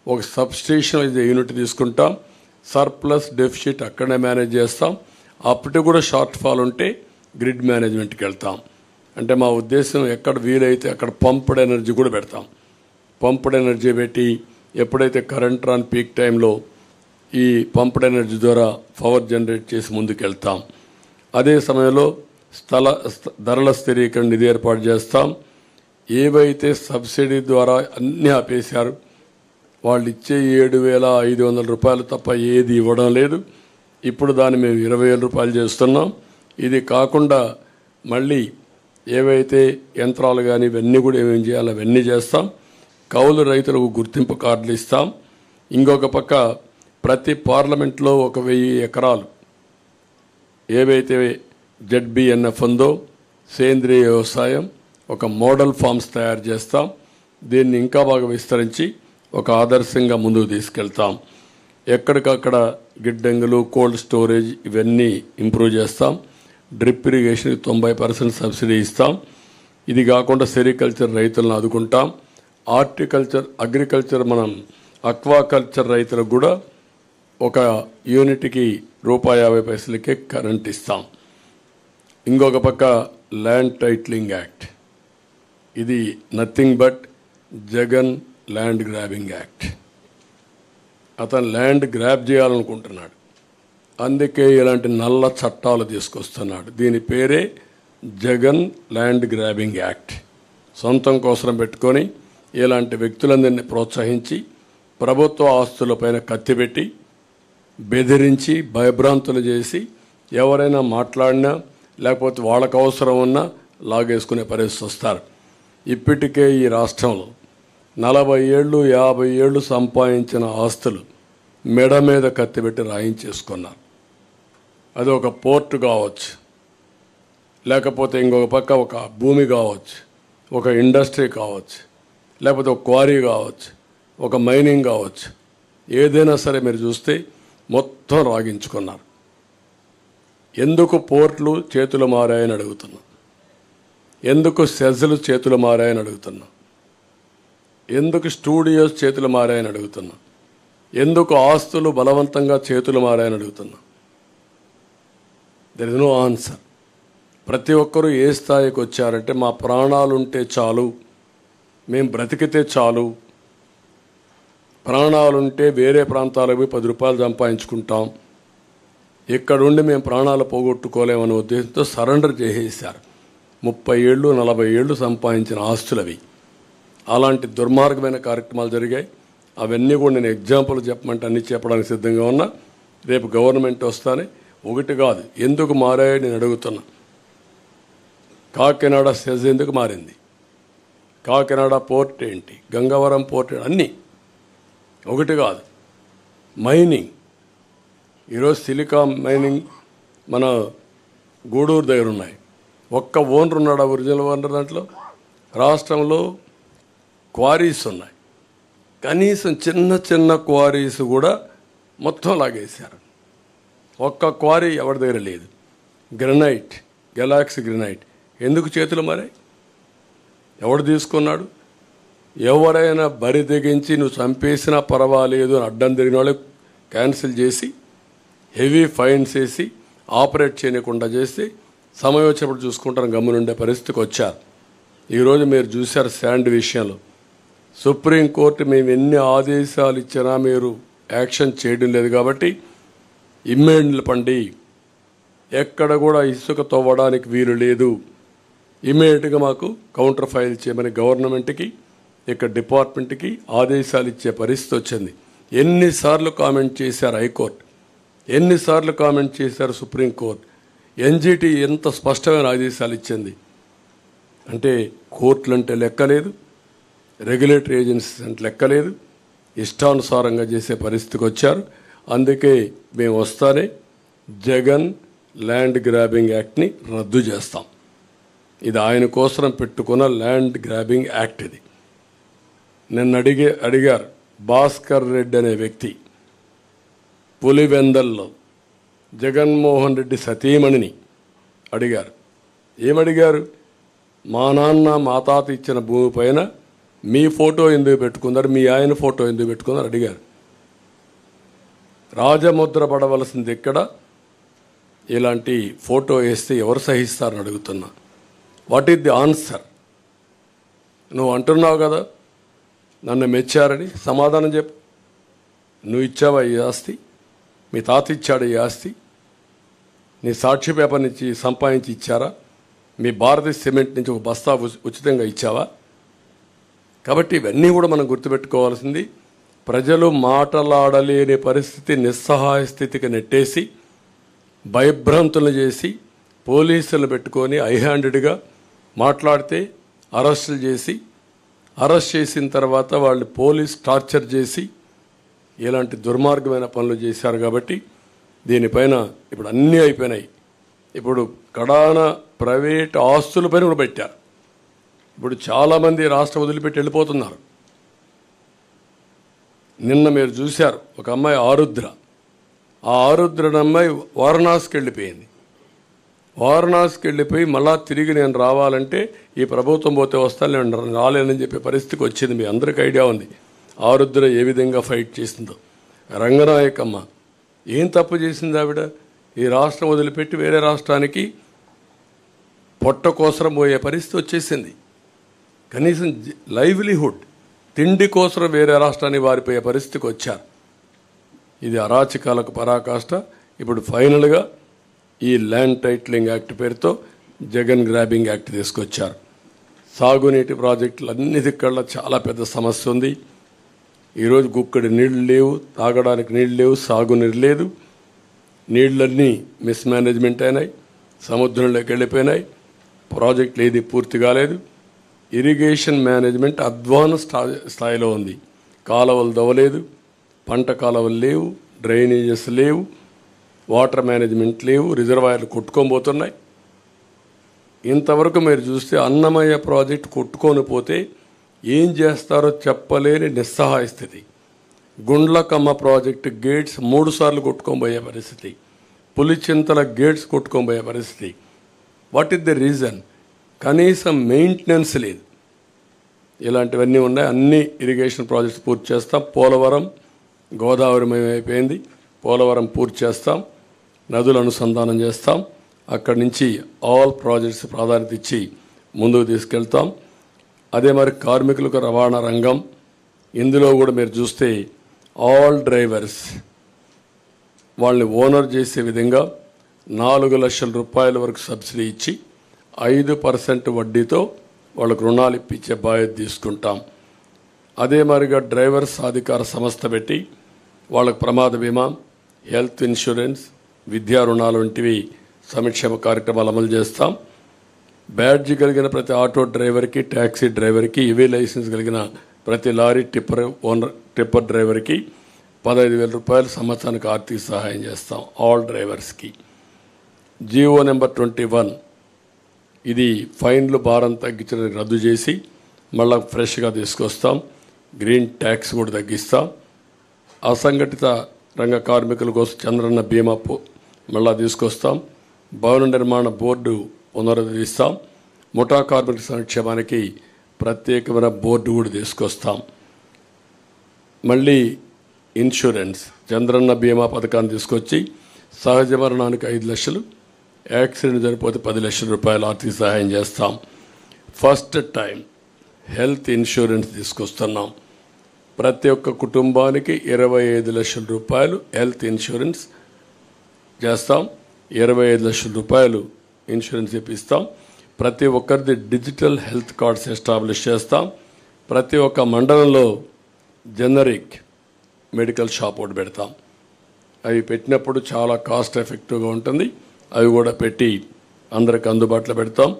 Speaker 1: ఒక సబ్స్టేషన్ యూనిట్ తీసుకుంటాం. సర్ప్లస్ డెఫిసిట్ అక్కడనే మేనేజ్ చేస్తాం. అప్పటికి కూడా షార్ట్ ఫాల్ ఉంటే గ్రిడ్ మేనేజ్మెంట్కి వెళ్తాం. అంటే మా ఉద్దేశం ఎక్కడ వీలైతే అక్కడ పంప్డ్ ఎనర్జీ కూడా పెడతాం. పంప్డ్ ఎనర్జీ పెట్టి ఎప్పుడైతే కరెంట్ రాని పీక్ టైంలో ఈ పంప్డ్ ఎనర్జీ ద్వారా పవర్ జనరేట్ చేసి ముందుకెళ్తాం. అదే సమయంలో ధరల స్థిరీకరణ నిధి ఏర్పాటు చేస్తాం. ఏవైతే సబ్సిడీ ద్వారా అన్నీ ఆపేశారు, వాళ్ళు ఇచ్చే 7,500 రూపాయలు తప్ప ఏది ఇవ్వడం లేదు. ఇప్పుడు దాన్ని మేము 20,000 రూపాయలు చేస్తున్నాం. ఇది కాకుండా మళ్ళీ ఏవైతే యంత్రాలు కానీ ఇవన్నీ కూడా ఏమేమి చేయాలో అవన్నీ చేస్తాం. కౌలు రైతులకు గుర్తింపు కార్డులు ఇస్తాం. ఇంకొక పక్క ప్రతి పార్లమెంట్లో 1000 ఎకరాలు ఏవైతే ZBNF ఉందో సేంద్రియ వ్యవసాయం ఒక మోడల్ ఫార్మ్స్ తయారు చేస్తాం. దీన్ని ఇంకా బాగా విస్తరించి ఒక ఆదర్శంగా ముందుకు తీసుకెళ్తాం. ఎక్కడికక్కడ గిడ్డంగులు, కోల్డ్ స్టోరేజ్ ఇవన్నీ ఇంప్రూవ్ చేస్తాం. డ్రిప్ ఇరిగేషన్కి 90% సబ్సిడీ ఇస్తాం. ఇది కాకుండా సెరికల్చర్ రైతులను ఆదుకుంటాం. అగ్రికల్చర్ మనం అక్వాకల్చర్ రైతులకు కూడా ఒక యూనిట్కి ₹50 కరెంట్ ఇస్తాం. ఇంకొక పక్క ల్యాండ్ టైటిలింగ్ యాక్ట్, ఇది nothing but Jagan land grabbing act. అతను ల్యాండ్ గ్రాబ్ చేయాలనుకుంటున్నాడు, అందుకే ఇలాంటి నల్ల చట్టాలు తీసుకొస్తున్నాడు. దీని పేరే జగన్ ల్యాండ్ గ్రాబింగ్ యాక్ట్. సొంతం కోసం పెట్టుకొని ఇలాంటి వ్యక్తులందరినీ ప్రోత్సహించి ప్రభుత్వ ఆస్తులపైన కత్తిపెట్టి బెదిరించి భయభ్రాంతులు చేసి ఎవరైనా మాట్లాడినా లేకపోతే వాళ్ళకు అవసరం ఉన్నా లాగేసుకునే పరిస్థితి వస్తారు. ఇప్పటికే ఈ రాష్ట్రంలో 40 ఏళ్ళు 50 ఏళ్ళు సంపాదించిన ఆస్తులు మెడ మీద కత్తిపెట్టి రాయించేసుకున్నారు. అది ఒక పోర్టు కావచ్చు, లేకపోతే ఇంకొక పక్క ఒక భూమి కావచ్చు, ఒక ఇండస్ట్రీ కావచ్చు, లేకపోతే ఒక క్వారీ కావచ్చు, ఒక మైనింగ్ కావచ్చు, ఏదైనా సరే మీరు చూస్తే మొత్తం రాగించుకున్నారు. ఎందుకు పోర్ట్లు చేతులు మారాయని అడుగుతున్నా, ఎందుకు సెజ్లు చేతులు మారాయని అడుగుతున్నా, ఎందుకు స్టూడియోస్ చేతులు మారాయని అడుగుతున్నా, ఎందుకు ఆస్తులు బలవంతంగా చేతులు మారాయని అడుగుతున్నా. There is no answer. ప్రతి ఒక్కరూ ఏ స్థాయికి వచ్చారంటే మా ప్రాణాలుంటే చాలు, మేము బ్రతికితే చాలు, ప్రాణాలుంటే వేరే ప్రాంతాలకు పోయి ₹10 సంపాదించుకుంటాం, ఇక్కడుండి మేము ప్రాణాలు పోగొట్టుకోలేమనే ఉద్దేశంతో సరెండర్ చేసేసారు. 30 ఏళ్ళు 40 ఏళ్ళు సంపాదించిన ఆస్తులవి. అలాంటి దుర్మార్గమైన కార్యక్రమాలు జరిగాయి. అవన్నీ కూడా నేను ఎగ్జాంపుల్ చెప్పమంటే అన్నీ చెప్పడానికి సిద్ధంగా ఉన్నా. రేపు గవర్నమెంట్ వస్తానే ఒకటి కాదు ఎందుకు మారాయో నేను అడుగుతున్నా. కాకినాడ సెజ్ ఎందుకు మారింది, కాకినాడ పోర్ట్ ఏంటి, గంగవరం పోర్ట్ అన్నీ ఒకటి కాదు. మైనింగ్ ఈరోజు సిలికాన్ మైనింగ్ మన గూడూరు దగ్గర ఉన్నాయి. ఒక్క ఓనర్ ఉన్నాడు, ఒరిజినల్ ఓనర్. దాంట్లో రాష్ట్రంలో క్వారీస్ ఉన్నాయి, కనీసం చిన్న చిన్న క్వారీస్ కూడా మొత్తం లాగేశారు. ఒక్క క్వారీ ఎవరి దగ్గర లేదు. గ్రనైట్, గెలాక్సీ గ్రనైట్ ఎందుకు చేతులు మారాయి, ఎవడు తీసుకున్నాడు? ఎవరైనా బరి తెగించి నువ్వు చంపేసినా పర్వాలేదు అని అడ్డం తిరిగిన వాళ్ళు క్యాన్సిల్ చేసి హెవీ ఫైన్స్ వేసి ఆపరేట్ చేయకుండా చేసి సమయం వచ్చినప్పుడు చూసుకుంటాను గమ్మునుండే పరిస్థితికి వచ్చారు. ఈరోజు మీరు చూశారు శాండ్ విషయంలో సుప్రీంకోర్టు మేము ఎన్ని ఆదేశాలు ఇచ్చినా మీరు యాక్షన్ చేయడం లేదు కాబట్టి ఇమ్మీడియట్ పండి, ఎక్కడ కూడా ఇసుక తవ్వడానికి వీలు లేదు, ఇమ్మీడియట్గా మాకు కౌంటర్ ఫైల్ చేయమని గవర్నమెంట్కి ఇక్కడ డిపార్ట్మెంట్కి ఆదేశాలు ఇచ్చే పరిస్థితి వచ్చింది. ఎన్నిసార్లు కామెంట్ చేశారు హైకోర్టు, ఎన్నిసార్లు కామెంట్ చేశారు సుప్రీంకోర్టు. ఎన్జిటి ఎంత స్పష్టమైన ఆదేశాలు ఇచ్చింది అంటే కోర్టులు అంటే లెక్కలేదు, రెగ్యులేటరీ ఏజెన్సీస్ అంటే లెక్కలేదు, ఇష్టానుసారంగా చేసే పరిస్థితికి వచ్చారు. అందుకే మేము వస్తానే జగన్ ల్యాండ్ గ్రాబింగ్ యాక్ట్ని రద్దు చేస్తాం. ఇది ఆయన కోసం పెట్టుకున్న ల్యాండ్ గ్రాబింగ్ యాక్ట్. ఇది నిన్న అడిగారు భాస్కర్ రెడ్డి అనే వ్యక్తి పులివెందల్లో జగన్మోహన్ రెడ్డి సతీమణిని అడిగారు. ఏమడిగారు? మా నాన్న మా తాత ఇచ్చిన భూమి పైన మీ ఫోటో ఎందుకు పెట్టుకున్నారు, మీ ఆయన ఫోటో ఎందుకు పెట్టుకున్నారు అడిగారు. రాజముద్ర పడవలసింది ఎక్కడ, ఇలాంటి ఫోటో వేస్తే ఎవరు సహిస్తారని అడుగుతున్నా. What is the answer? నువ్వు అంటున్నావు కదా నన్ను మెచ్చారని, సమాధానం చెప్పు. నువ్వు ఇచ్చావా ఈ ఆస్తి? మీ తాత ఇచ్చాడు ఈ ఆస్తి? నీ సాక్షి పేపర్ నుంచి సంపాదించి ఇచ్చారా? మీ భారతీయ సిమెంట్ నుంచి ఒక బస్తా ఉచితంగా ఇచ్చావా? కాబట్టి ఇవన్నీ కూడా మనం గుర్తుపెట్టుకోవాల్సింది. ప్రజలు మాటలాడలేని పరిస్థితి, నిస్సహాయ స్థితికి నెట్టేసి భయభ్రాంతులు చేసి పోలీసులు పెట్టుకొని హై హ్యాండెడ్గా మాట్లాడితే అరెస్టులు చేసి అరెస్ట్ చేసిన తర్వాత వాళ్ళు పోలీస్ టార్చర్ చేసి ఇలాంటి దుర్మార్గమైన పనులు చేశారు. కాబట్టి దీనిపైన ఇప్పుడు అన్నీ అయిపోయినాయి. ఇప్పుడు కడాన ప్రైవేట్ ఆస్తులపైన కూడా పెట్టారు. ఇప్పుడు చాలామంది రాష్ట్రం వదిలిపెట్టి వెళ్ళిపోతున్నారు. నిన్న మీరు చూశారు, ఒక అమ్మాయి ఆరుద్ర, ఆ ఆరుద్ర అమ్మాయి వారణాసికి వెళ్ళిపోయింది. వారణాసికి వెళ్ళిపోయి మళ్ళా తిరిగి నేను రావాలంటే ఈ ప్రభుత్వం పోతే వస్తాను, నేను రాలేనని చెప్పే పరిస్థితికి వచ్చింది. మీ అందరికీ ఐడియా ఉంది ఆరుద్ర ఏ విధంగా ఫైట్ చేసిందో. రంగనాయకమ్మ ఏం తప్పు చేసింది ఆవిడ? ఈ రాష్ట్రం వదిలిపెట్టి వేరే రాష్ట్రానికి పొట్ట కోసరం పోయే పరిస్థితి వచ్చేసింది. కనీసం లైవ్లీహుడ్, తిండి కోసం వేరే రాష్ట్రానికి వారిపోయే పరిస్థితికి వచ్చారు. ఇది అరాచకాలకు పరాకాష్ట. ఇప్పుడు ఫైనల్గా ఈ ల్యాండ్ టైటిలింగ్ యాక్ట్ పేరుతో జగన్ గ్రాబింగ్ యాక్ట్ తీసుకొచ్చారు. సాగునీటి ప్రాజెక్టులు అన్నిటికల్లా చాలా పెద్ద సమస్య ఉంది. ఈరోజు గుక్కడి నీళ్లు లేవు, తాగడానికి నీళ్లు లేవు, సాగునీరు లేదు. నీళ్ళన్నీ మిస్మేనేజ్మెంట్ అయినాయి, సముద్రంలోకి వెళ్ళిపోయినాయి, ప్రాజెక్టులు ఏది పూర్తి కాలేదు. ఇరిగేషన్ మేనేజ్మెంట్ అడ్వాన్స్ స్థాయిలో ఉంది. కాలువలు దవ్వలేదు, పంట కాలువలు లేవు, డ్రైనేజెస్ లేవు, వాటర్ మేనేజ్మెంట్ లేవు, రిజర్వాయర్లు కొట్టుకోబోతున్నాయి. ఇంతవరకు మీరు చూస్తే అన్నమయ్య ప్రాజెక్టు కొట్టుకొని పోతే ఏం చేస్తారో చెప్పలేని నిస్సహాయ స్థితి. గుండ్లకమ్మ ప్రాజెక్టు గేట్స్ 3 సార్లు కొట్టుకోబోయే పరిస్థితి, పులిచింతల గేట్స్ కొట్టుకోబోయే పరిస్థితి. What is the reason? కనీసం మెయింటెనెన్స్ లేదు. ఇలాంటివన్నీ ఉన్నాయి. అన్ని ఇరిగేషన్ ప్రాజెక్ట్స్ పూర్తి చేస్తాం. పోలవరం, గోదావరి అయిపోయింది, పోలవరం పూర్తి చేస్తాం, నదుల అనుసంధానం చేస్తాం. అక్కడి నుంచి ఆల్ ప్రాజెక్ట్స్ ప్రాధాన్యత ఇచ్చి ముందుకు తీసుకెళ్తాం. అదే మరి కార్మికులకు రవాణా రంగం, ఇందులో కూడా మీరు చూస్తే ఆల్ డ్రైవర్స్ వాళ్ళని ఓనర్ చేసే విధంగా 4 లక్షల రూపాయల వరకు సబ్సిడీ ఇచ్చి 5% వడ్డీతో వాళ్ళకు రుణాలు ఇప్పించే బాధ్యత తీసుకుంటాం. అదే మరిగా డ్రైవర్ సాధికార సంస్థ పెట్టి వాళ్ళకు ప్రమాద బీమా, హెల్త్ ఇన్సూరెన్స్, విద్యా రుణాలు వంటివి సంక్షేమ కార్యక్రమాలు అమలు చేస్తాం. బ్యాడ్జీ కలిగిన ప్రతి ఆటో డ్రైవర్కి, ట్యాక్సీ డ్రైవర్కి, ఈవీ లైసెన్స్ కలిగిన ప్రతి లారీ టిప్పర్ డ్రైవర్కి 15,000 రూపాయలు సంవత్సరానికి ఆర్థిక సహాయం చేస్తాం ఆల్ డ్రైవర్స్కి. జీవో నెంబర్ 21 ఇది ఫైన్లు భారం తగ్గించడం రద్దు చేసి మళ్ళీ ఫ్రెష్గా తీసుకొస్తాం. గ్రీన్ ట్యాక్స్ కూడా తగ్గిస్తాం. అసంఘటిత రంగ కార్మికుల కోసం చంద్రన్న బీమా మళ్ళా తీసుకొస్తాం. భవన నిర్మాణ బోర్డు పునరుద్ధరిస్తాం. ముఠా కార్మికుల సంక్షేమానికి ప్రత్యేకమైన బోర్డు కూడా తీసుకొస్తాం. మళ్ళీ ఇన్సూరెన్స్ చంద్రన్న బీమా పథకాన్ని తీసుకొచ్చి సహజ మరణానికి 5 లక్షలు, యాక్సిడెంట్ చనిపోతే 10 లక్షల రూపాయలు ఆర్థిక సహాయం చేస్తాం. ఫస్ట్ టైం హెల్త్ ఇన్సూరెన్స్ తీసుకొస్తున్నాం. ప్రతి ఒక్క కుటుంబానికి 25 లక్షల రూపాయలు హెల్త్ ఇన్సూరెన్స్ చేస్తాం. 25 లక్షల రూపాయలు ఇన్సూరెన్స్ ఇప్పిస్తాం. ప్రతి ఒక్కరిది డిజిటల్ హెల్త్ కార్డ్స్ ఎస్టాబ్లిష్ చేస్తాం. ప్రతి ఒక్క మండలంలో జనరిక్ మెడికల్ షాప్ ఒకటి పెడతాం. అవి పెట్టినప్పుడు చాలా కాస్ట్ ఎఫెక్టివ్గా ఉంటుంది. అవి కూడా పెట్టి అందరికి అందుబాటులో పెడతాం.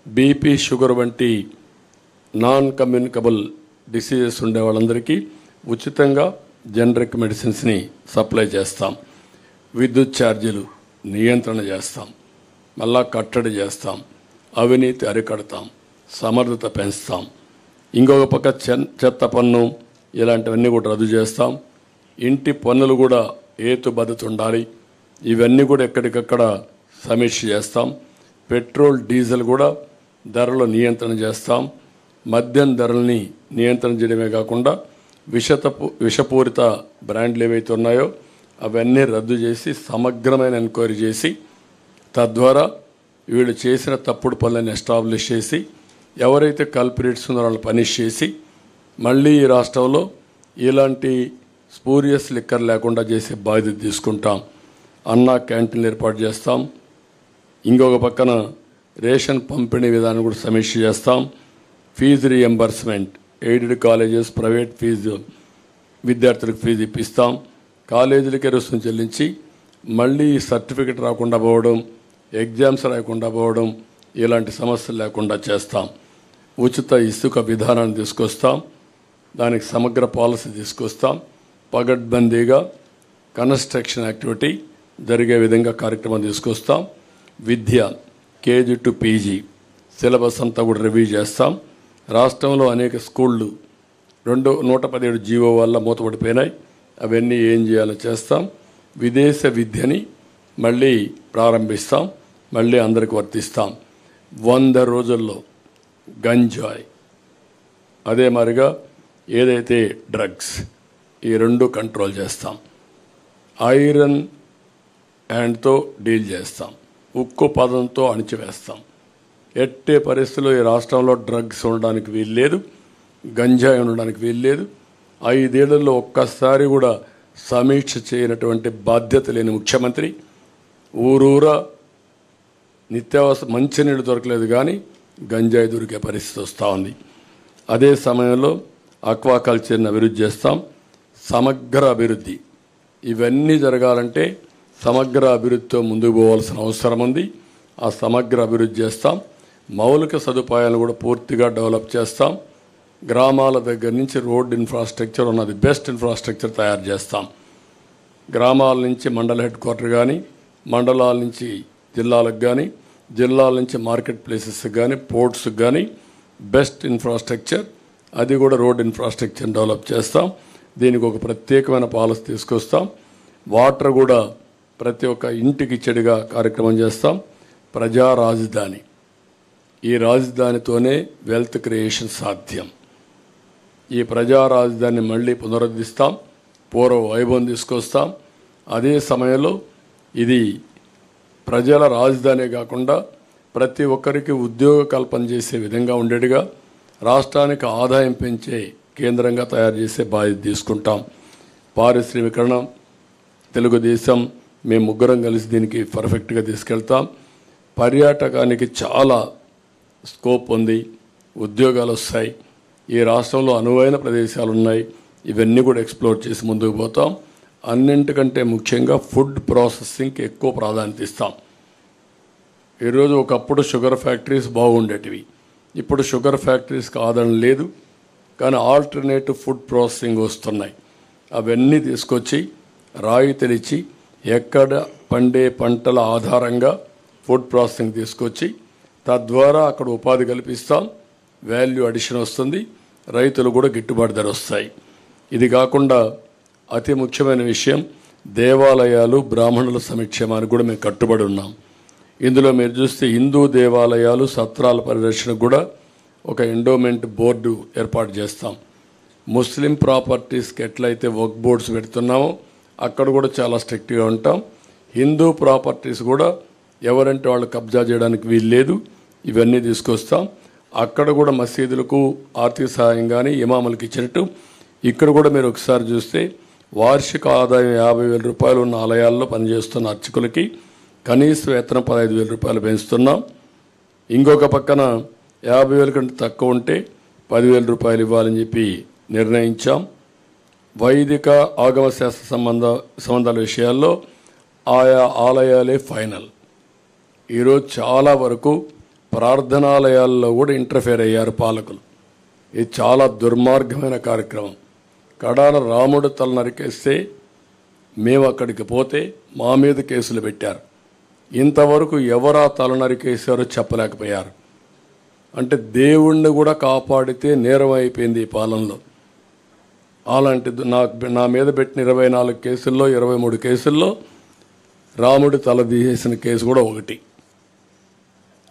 Speaker 1: బీపీ, షుగర్ వంటి నాన్ కమ్యూనికబుల్ డిసీజెస్ ఉండే వాళ్ళందరికీ ఉచితంగా జనరిక్ మెడిసిన్స్ని సప్లై చేస్తాం. విద్యుత్ ఛార్జీలు నియంత్రణ చేస్తాం. మళ్ళా కట్టడి చేస్తాం. అవినీతి అరికడతాం. సమర్థత పెంచుతాం. ఇంకొక పక్క చెత్త పన్ను ఇలాంటివన్నీ కూడా రద్దు చేస్తాం. ఇంటి పన్నులు కూడా హేతుబద్ధత ఉండాలి. ఇవన్నీ కూడా ఎక్కడికక్కడ సమీక్ష చేస్తాం. పెట్రోల్, డీజిల్ కూడా ధరల నియంత్రణ చేస్తాం. మద్యం ధరల్ని నియంత్రణ చేయడమే కాకుండా విషపూరిత బ్రాండ్లు ఏవైతే ఉన్నాయో అవన్నీ రద్దు చేసి సమగ్రమైన ఎంక్వైరీ చేసి తద్వారా వీళ్ళు చేసిన తప్పుడు పనులను ఎస్టాబ్లిష్ చేసి ఎవరైతే కల్పరేట్స్ ఉన్నారో వాళ్ళని పనిష్ చేసి మళ్ళీ ఈ రాష్ట్రంలో ఇలాంటి స్పూరియస్ లిక్కర్ లేకుండా చేసే బాధ్యత తీసుకుంటాం. అన్నా క్యాంటీన్లు ఏర్పాటు చేస్తాం. ఇంకొక పక్కన రేషన్ పంపిణీ విధానం కూడా సమీక్ష చేస్తాం. Fee reimbursement, aided colleges, private fee విద్యార్థులకు ఫీజు ఇప్పిస్తాం. కాలేజీలకే రుసుము చెల్లించి మళ్ళీ సర్టిఫికెట్ రాకుండా పోవడం, ఎగ్జామ్స్ రాకుండా పోవడం ఇలాంటి సమస్యలు లేకుండా చేస్తాం. ఉచిత ఇసుక విధానాన్ని తీసుకొస్తాం. దానికి సమగ్ర పాలసీ తీసుకొస్తాం. పగడ్బందీగా కన్స్ట్రక్షన్ యాక్టివిటీ జరిగే విధంగా కార్యక్రమం తీసుకొస్తాం. విద్య కేజీ టు పీజీ సిలబస్ అంతా కూడా రివ్యూ చేస్తాం. రాష్ట్రంలో అనేక స్కూళ్ళు 117 జీవో వల్ల మూతపడిపోయినాయి. అవన్నీ ఏం చేయాలో చేస్తాం. విదేశ విద్యని మళ్ళీ ప్రారంభిస్తాం. మళ్ళీ అందరికి వర్తిస్తాం. 100 రోజుల్లో గంజాయి, అదే మరిగా ఏదైతే డ్రగ్స్, ఈ 2 కంట్రోల్ చేస్తాం. ఐరన్ హ్యాండ్తో డీల్ చేస్తాం. ఉక్కు పదంతో అణిచివేస్తాం. ఎట్టే పరిస్థితుల్లో ఈ రాష్ట్రంలో డ్రగ్స్ ఉండడానికి వీల్లేదు, గంజాయి ఉండడానికి వీల్లేదు. 5 ఏళ్లలో ఒక్కసారి కూడా సమీక్ష చేయనటువంటి బాధ్యత లేని ముఖ్యమంత్రి. ఊరూరా నిత్యావసర మంచినీళ్ళు దొరకలేదు, కానీ గంజాయి దొరికే పరిస్థితి వస్తూ ఉంది. అదే సమయంలో ఆక్వాకల్చర్ని అభివృద్ధి చేస్తాం. సమగ్ర అభివృద్ధి, ఇవన్నీ జరగాలంటే సమగ్ర అభివృద్ధితో ముందుకు పోవాల్సిన అవసరం ఉంది. ఆ సమగ్ర అభివృద్ధి చేస్తాం. మౌలిక సదుపాయాలను కూడా పూర్తిగా డెవలప్ చేస్తాం. గ్రామాల దగ్గర నుంచి రోడ్ ఇన్ఫ్రాస్ట్రక్చర్ ఉన్నది, బెస్ట్ ఇన్ఫ్రాస్ట్రక్చర్ తయారు చేస్తాం. గ్రామాల నుంచి మండల హెడ్ క్వార్టర్ కానీ, మండలాల నుంచి జిల్లాలకు కానీ, జిల్లాల నుంచి మార్కెట్ ప్లేసెస్కి కానీ, పోర్ట్స్కి కానీ బెస్ట్ ఇన్ఫ్రాస్ట్రక్చర్, అది కూడా రోడ్ ఇన్ఫ్రాస్ట్రక్చర్ డెవలప్ చేస్తాం. దీనికి ఒక ప్రత్యేకమైన పాలసీ తీసుకొస్తాం. వాటర్ కూడా ప్రతి ఒక్క ఇంటికి చెడుగా కార్యక్రమం చేస్తాం. ప్రజా రాజధాని, ఈ రాజధానితోనే వెల్త్ క్రియేషన్ సాధ్యం. ఈ ప్రజా రాజధానిని మళ్ళీ పునరుద్ధరిస్తాం. పూర్వ వైభవం తీసుకొస్తాం. అదే సమయంలో ఇది ప్రజల రాజధాని కాకుండా ప్రతి ఒక్కరికి ఉద్యోగ కల్పన చేసే విధంగా ఉండేట్టుగా, రాష్ట్రానికి ఆదాయం పెంచే కేంద్రంగా తయారు చేసే బాధ్యత తీసుకుంటాం. పారిశ్రామికరణ, తెలుగుదేశం, మేము ముగ్గురం కలిసి దీనికి పర్ఫెక్ట్గా తీసుకెళ్తాం. పర్యాటకానికి చాలా స్కోప్ ఉంది, ఉద్యోగాలు వస్తాయి. ఈ రాష్ట్రంలో అనువైన ప్రదేశాలు ఉన్నాయి. ఇవన్నీ కూడా ఎక్స్ప్లోర్ చేసి ముందుకు పోతాం. అన్నింటికంటే ముఖ్యంగా ఫుడ్ ప్రాసెసింగ్కి ఎక్కువ ప్రాధాన్యత ఇస్తాం. ఈరోజు ఒకప్పుడు షుగర్ ఫ్యాక్టరీస్ బాగుండేటివి, ఇప్పుడు షుగర్ ఫ్యాక్టరీస్కి ఆదరణ లేదు, కానీ ఆల్టర్నేటివ్ ఫుడ్ ప్రాసెసింగ్ వస్తున్నాయి. అవన్నీ తీసుకొచ్చి రాయితీలిచ్చి ఎక్కడ పండే పంటల ఆధారంగా ఫుడ్ ప్రాసెసింగ్ తీసుకొచ్చి తద్వారా అక్కడ ఉపాధి కల్పిస్తాం. వాల్యూ అడిషన్ వస్తుంది, రైతులు కూడా గిట్టుబాటు ధర వస్తాయి. ఇది కాకుండా అతి ముఖ్యమైన విషయం, దేవాలయాలు, బ్రాహ్మణుల సంక్షేమానికి కూడా మేము కట్టుబడి ఉన్నాం. ఇందులో మీరు చూస్తే హిందూ దేవాలయాలు, సత్రాల పరిరక్షణకు కూడా ఒక ఎండోమెంట్ బోర్డు ఏర్పాటు చేస్తాం. ముస్లిం ప్రాపర్టీస్కి ఎట్లయితే వర్క్ బోర్డ్స్ పెడుతున్నామో అక్కడ కూడా చాలా స్ట్రిక్ట్గా ఉంటాం. హిందూ ప్రాపర్టీస్ కూడా ఎవరంటే వాళ్ళు కబ్జా చేయడానికి వీల్లేదు. ఇవన్నీ తీసుకొస్తాం. అక్కడ కూడా మసీదులకు ఆర్థిక సహాయం కానీ ఇమాములకు ఇచ్చినట్టు ఇక్కడ కూడా మీరు ఒకసారి చూస్తే వార్షిక ఆదాయం 50,000 రూపాయలు ఉన్న ఆలయాల్లో పనిచేస్తున్న అర్చకులకి కనీస వేతనం 15,000 రూపాయలు పెంచుతున్నాం. ఇంకొక పక్కన 50,000 కంటే తక్కువ ఉంటే 10,000 రూపాయలు ఇవ్వాలని చెప్పి నిర్ణయించాం. వైదిక ఆగమ శాస్త్ర సంబంధాల విషయాల్లో ఆయా ఆలయాలే ఫైనల్. ఈరోజు చాలా వరకు ప్రార్థనాలయాల్లో కూడా ఇంటర్ఫేర్ అయ్యారు పాలకులు. ఇది చాలా దుర్మార్గమైన కార్యక్రమం. కడాన రాముడు తల నరికేస్తే మేము అక్కడికి పోతే మా మీద కేసులు పెట్టారు. ఇంతవరకు ఎవరా తల నరికేశారో చెప్పలేకపోయారు. అంటే దేవుణ్ణి కూడా కాపాడితే నేరం అయిపోయింది ఈ పాలనలో. అలాంటిది నా మీద పెట్టిన 24 కేసుల్లో 23 కేసుల్లో రాముడి తల తీసేసిన కేసు కూడా ఒకటి.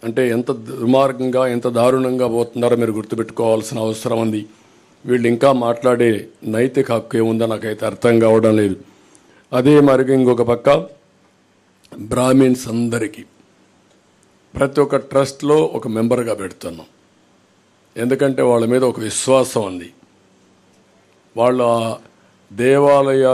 Speaker 1: అంటే ఎంత దుర్మార్గంగా, ఎంత దారుణంగా పోతున్నారో మీరు గుర్తుపెట్టుకోవాల్సిన అవసరం ఉంది. వీళ్ళు ఇంకా మాట్లాడే నైతిక హక్కు ఏముందో నాకైతే అర్థం కావడం లేదు. అదే మరిగా ఇంకొక పక్క బ్రాహ్మిన్స్ అందరికీ ప్రతి ఒక్క ట్రస్ట్లో ఒక మెంబర్గా పెడుతున్నాం. ఎందుకంటే వాళ్ళ మీద ఒక విశ్వాసం ఉంది. వాళ్ళ దేవాలయాలు